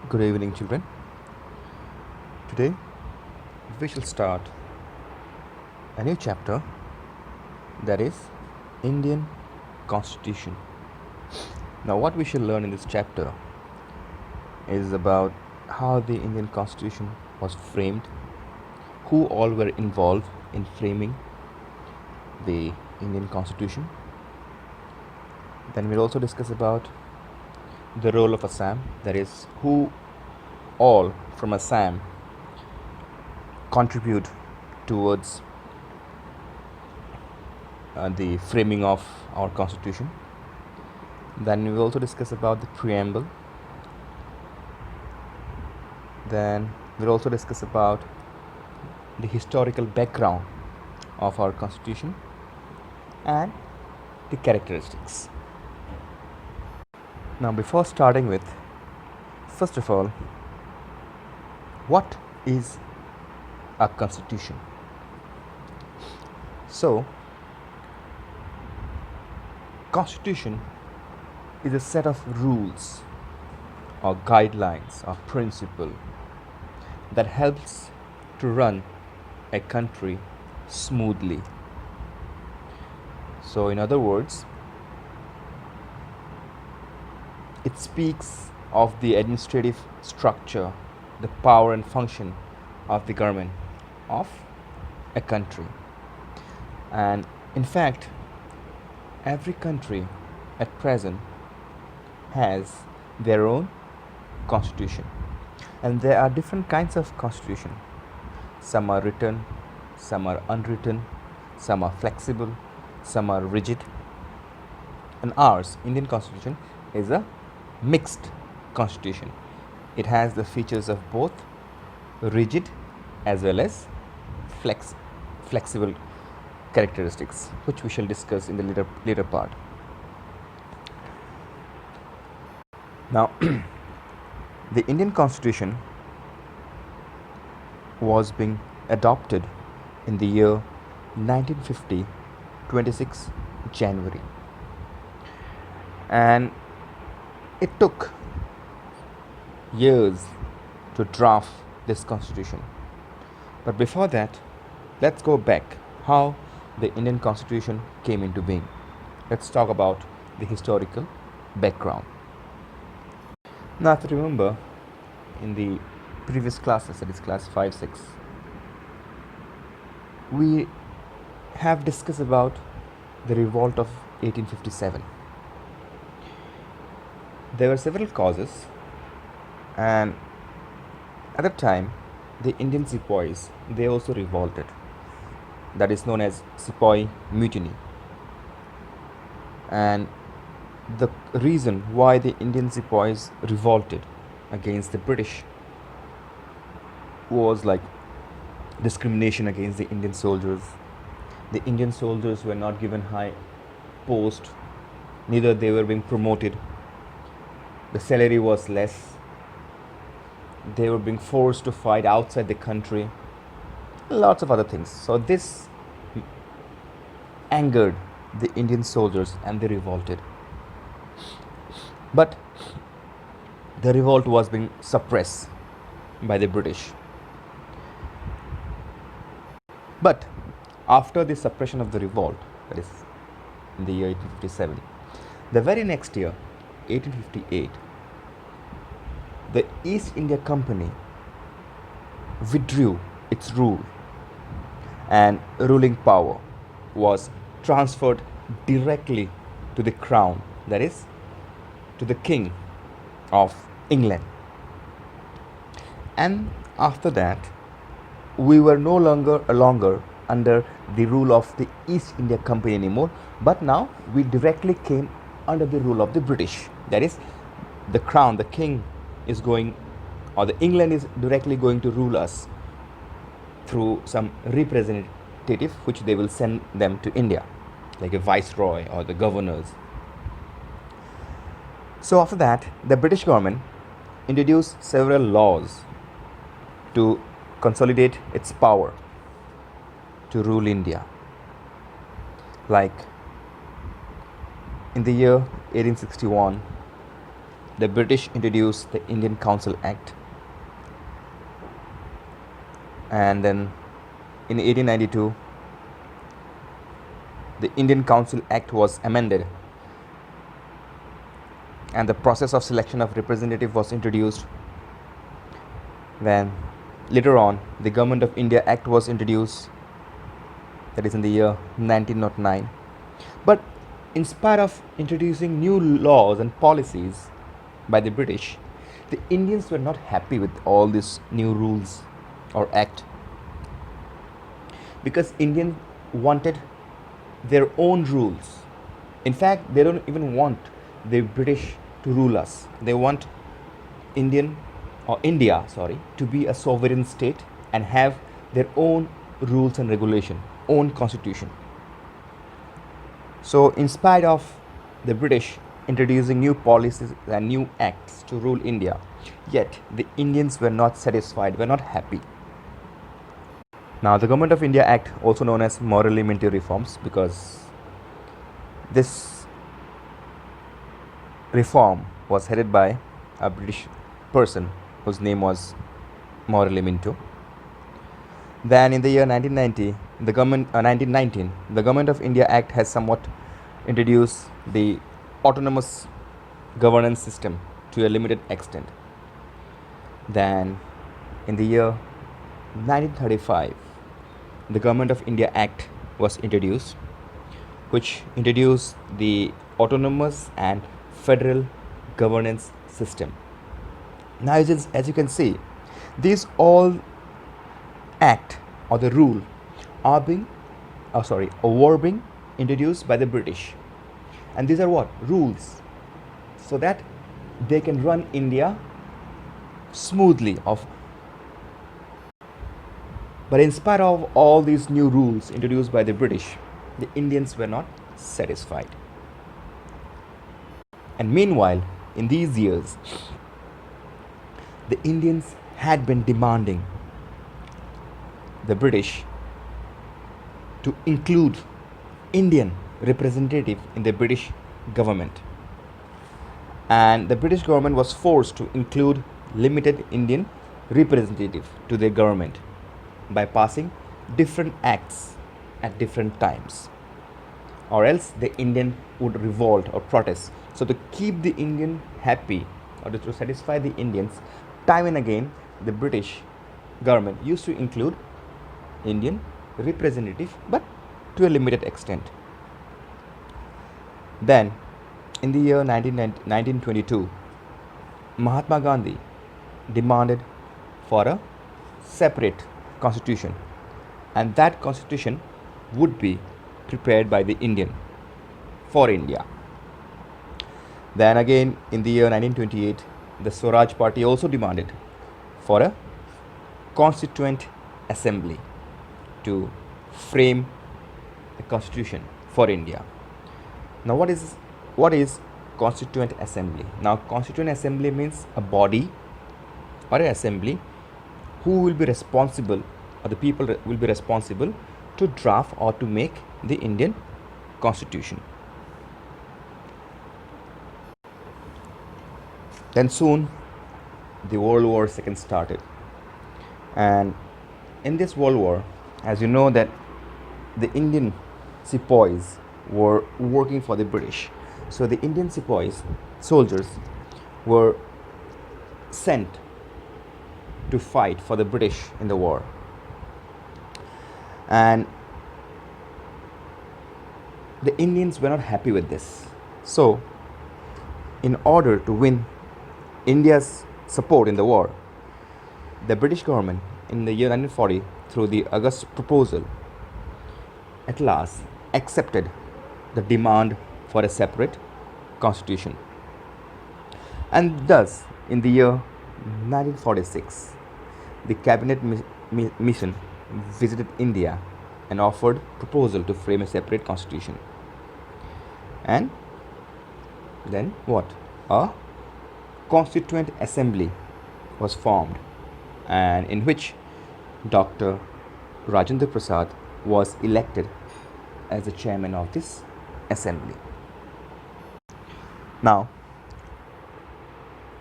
Good evening, children. Today we shall start a new chapter, that is Indian Constitution. Now, what we shall learn in this chapter is about how the Indian Constitution was framed, who all were involved in framing the Indian Constitution. Then we'll also discuss about the role of Assam, that is, who all from Assam contribute towards the framing of our constitution. Then we will also discuss about the preamble. Then we'll also discuss about the historical background of our constitution and the characteristics. Now, before starting with, first of all, what is a constitution? So, constitution is a set of rules or guidelines or principle that helps to run a country smoothly. So, in other words, it speaks of the administrative structure, the power and function of the government of a country. And in fact, every country at present has their own constitution, and there are different kinds of constitution. Some are written, some are unwritten, some are flexible, some are rigid. And ours, Indian Constitution, is a mixed constitution. It has the features of both rigid as well as flexible characteristics, which we shall discuss in the later part. Now, the Indian Constitution was being adopted in the year 1950, 26 January, and it took years to draft this constitution. But before that, let's go back how the Indian Constitution came into being. Let's talk about the historical background. Now, if you remember, in the previous classes, that is class 5, 6, we have discussed about the revolt of 1857. There were several causes, and at that time, the Indian Sepoys, they also revolted. That is known as Sepoy Mutiny. And the reason why the Indian Sepoys revolted against the British was like discrimination against the Indian soldiers. The Indian soldiers were not given high post, neither they were being promoted. The salary was less. They were being forced to fight outside the country. Lots of other things. So this angered the Indian soldiers and they revolted. But the revolt was being suppressed by the British. But after the suppression of the revolt, that is in the year 1857, the very next year, 1858, the East India Company withdrew its rule, and ruling power was transferred directly to the crown, that is, to the King of England. And after that, we were no longer under the rule of the East India Company anymore, but now we directly came under the rule of the British. That is, the crown, the king is going, or the England is directly going to rule us through some representative which they will send them to India, like a viceroy or the governors. So after that, the British government introduced several laws to consolidate its power to rule India. Like in the year 1861, the British introduced the Indian Council Act, and then in 1892 the Indian Council Act was amended, and the process of selection of representative was introduced. Then later on the Government of India Act was introduced, that is in the year 1909. But in spite of introducing new laws and policies by the British, the Indians were not happy with all these new rules or act, because Indians wanted their own rules. In fact, they don't even want the British to rule us. They want India to be a sovereign state and have their own rules and regulation, own constitution. So in spite of the British introducing new policies and new acts to rule India, yet the Indians were not satisfied, were not happy. Now the Government of India Act, also known as Morally Minty Reforms, because this reform was headed by a British person whose name was Morally Minto. Then in the year 1919, the Government of India Act has somewhat introduced the autonomous governance system to a limited extent. Then in the year 1935, the Government of India Act was introduced, which introduced the autonomous and federal governance system. Now, as you can see, these all act or the rule were being introduced by the British, and these are what rules, so that they can run India smoothly. But in spite of all these new rules introduced by the British, the Indians were not satisfied. And meanwhile, in these years, the Indians had been demanding the British to include Indian representative in the British government. And the British government was forced to include limited Indian representative to their government by passing different acts at different times, or else the Indian would revolt or protest. So to keep the Indian happy, or to satisfy the Indians, time and again the British government used to include Indian representative, but to a limited extent. Then in the year 1922, Mahatma Gandhi demanded for a separate constitution, and that constitution would be prepared by the Indian for India. Then again in the year 1928, the Swaraj Party also demanded for a constituent assembly to frame a constitution for India. Now what is constituent assembly? Now constituent assembly means a body or an assembly who will be responsible, or the people will be responsible to draft or to make the Indian constitution. Then soon the World War II started, and in this World War, as you know, that the Indian sepoys were working for the British. So the Indian sepoys, soldiers, were sent to fight for the British in the war. And the Indians were not happy with this. So in order to win India's support in the war, the British government in the year 1940, through the August Proposal, at last accepted the demand for a separate constitution. And thus, in the year 1946, the cabinet mission visited India and offered proposal to frame a separate constitution. And then what? A constituent assembly was formed, and in which Dr. Rajendra Prasad was elected as the chairman of this assembly. Now,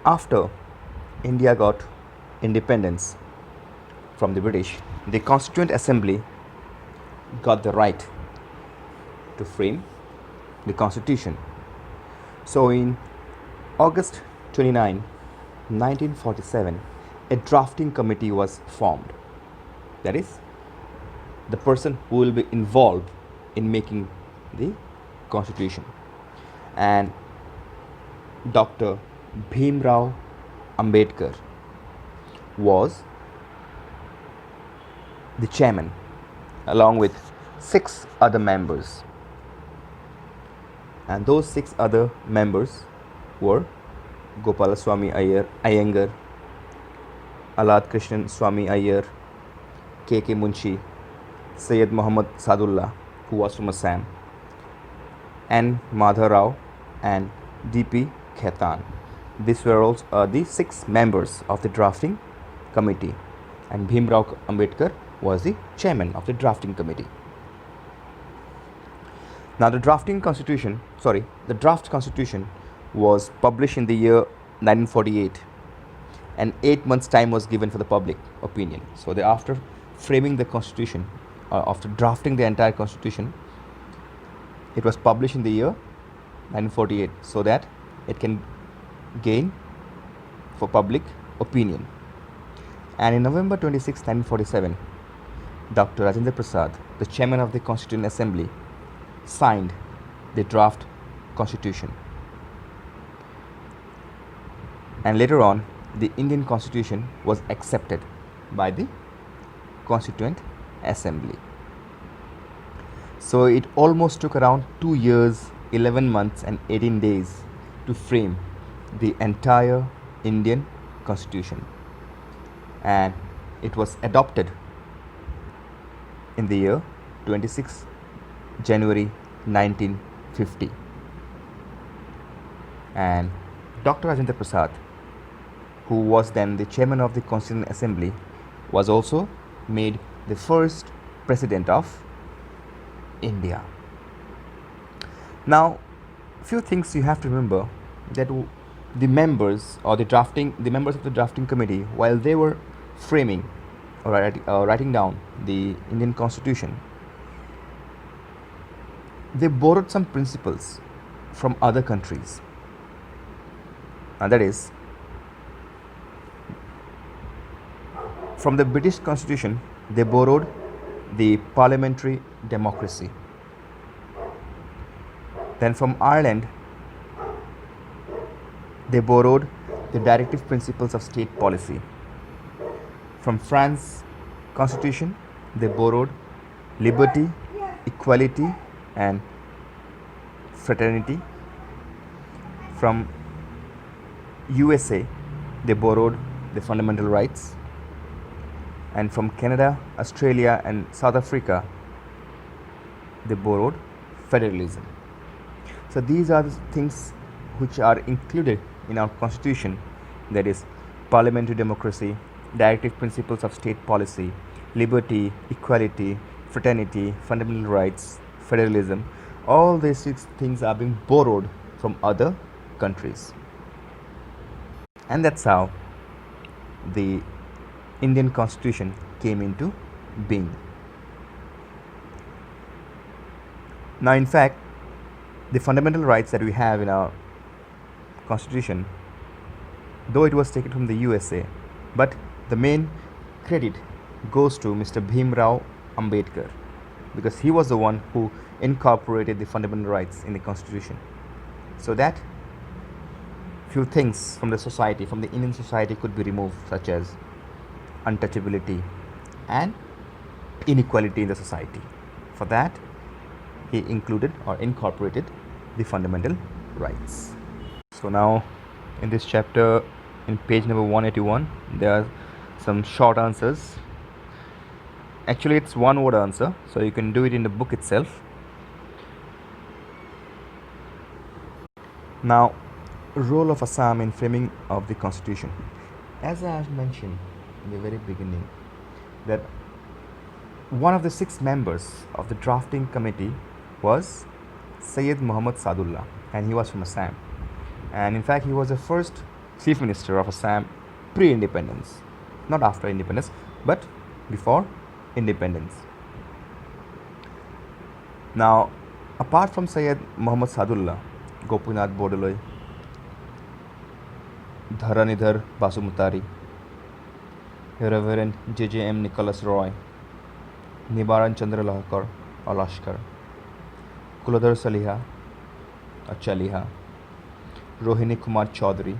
After India got independence from the British, the Constituent Assembly got the right to frame the Constitution. So in August 29, 1947, a drafting committee was formed. That is, the person who will be involved in making the Constitution. And Dr. Bhimrao Ambedkar was the chairman, along with 6 other members. And those 6 other members were Gopalaswamy Iyengar, Alad Krishnan Swamy Iyer, K.K. Munshi, Syed Muhammad Sadullah, who was from Assam, N. Madhav Rao, and D.P. Khaitan. These were also the 6 members of the drafting committee, and Bhimrao Ambedkar was the chairman of the drafting committee. Now the draft constitution was published in the year 1948, and 8 months' time was given for the public opinion. So after framing the constitution, after drafting the entire constitution, it was published in the year 1948 so that it can gain for public opinion. And in November 26, 1947, Dr. Rajendra Prasad, the chairman of the Constituent Assembly, signed the draft constitution. And later on, the Indian Constitution was accepted by the Constituent Assembly. So it almost took around 2 years, 11 months and 18 days to frame the entire Indian Constitution. And it was adopted in the year 26 January 1950. And Dr. Rajendra Prasad, who was then the chairman of the Constituent Assembly, was also made the first president of India. Now, few things you have to remember, that the members of the drafting committee, while they were framing or writing down the Indian Constitution, they borrowed some principles from other countries. And that is, from the British Constitution, they borrowed the parliamentary democracy. Then from Ireland, they borrowed the directive principles of state policy. From France Constitution, they borrowed liberty, equality, and fraternity. From USA, they borrowed the fundamental rights. And from Canada, Australia, and South Africa, they borrowed federalism. So these are the things which are included in our constitution, that is parliamentary democracy, directive principles of state policy, liberty, equality, fraternity, fundamental rights, federalism. All these 6 things are being borrowed from other countries. And that's how the Indian Constitution came into being. Now, in fact, the fundamental rights that we have in our Constitution, though it was taken from the USA, but the main credit goes to Mr. Bhimrao Ambedkar, because he was the one who incorporated the fundamental rights in the Constitution, so that few things from the society, from the Indian society, could be removed, such as untouchability and inequality in the society. For that, he included or incorporated the fundamental rights. So now, in this chapter, in page number 181, there are some short answers. Actually, it's one word answer, so you can do it in the book itself. Now, role of Assam in framing of the Constitution. As I have mentioned in the very beginning, that one of the 6 members of the drafting committee was Syed Muhammad Sadullah, and he was from Assam. And in fact, he was the first Chief Minister of Assam pre-independence, not after independence, but before independence. Now, apart from Syed Muhammad Sadullah, Gopinath Bodoloi, Dharanidhar Basumutari, Reverend J.J.M. Nicholas Roy, Nibaran Chandra Lashkar, Kuladhar Saliha, Chaliha, Rohini Kumar Chaudhary,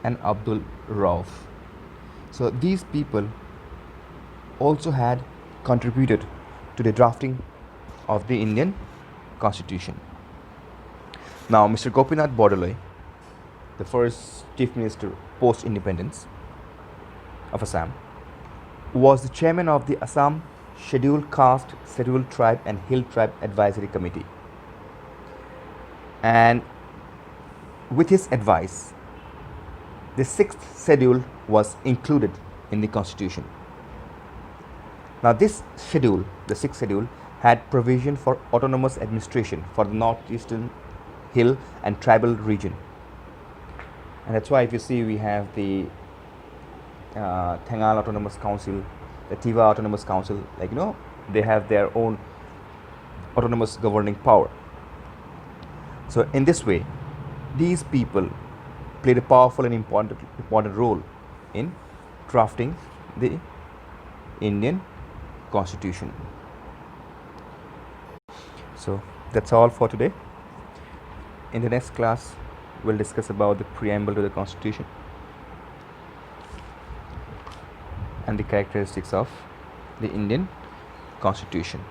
and Abdul Rauf. So these people also had contributed to the drafting of the Indian Constitution. Now, Mr. Gopinath Bodoloi, the first Chief Minister post-independence of Assam, was the chairman of the Assam Scheduled Caste, Scheduled Tribe and Hill Tribe Advisory Committee. And with his advice, the 6th schedule was included in the constitution. Now this schedule, the 6th schedule, had provision for autonomous administration for the northeastern hill and tribal region. And that's why if you see we have the Thengal Autonomous Council, the Tiva Autonomous Council, like they have their own autonomous governing power. So in this way, these people played a powerful and important role in drafting the Indian Constitution. So that's all for today. In the next class, we'll discuss about the preamble to the Constitution and the characteristics of the Indian Constitution.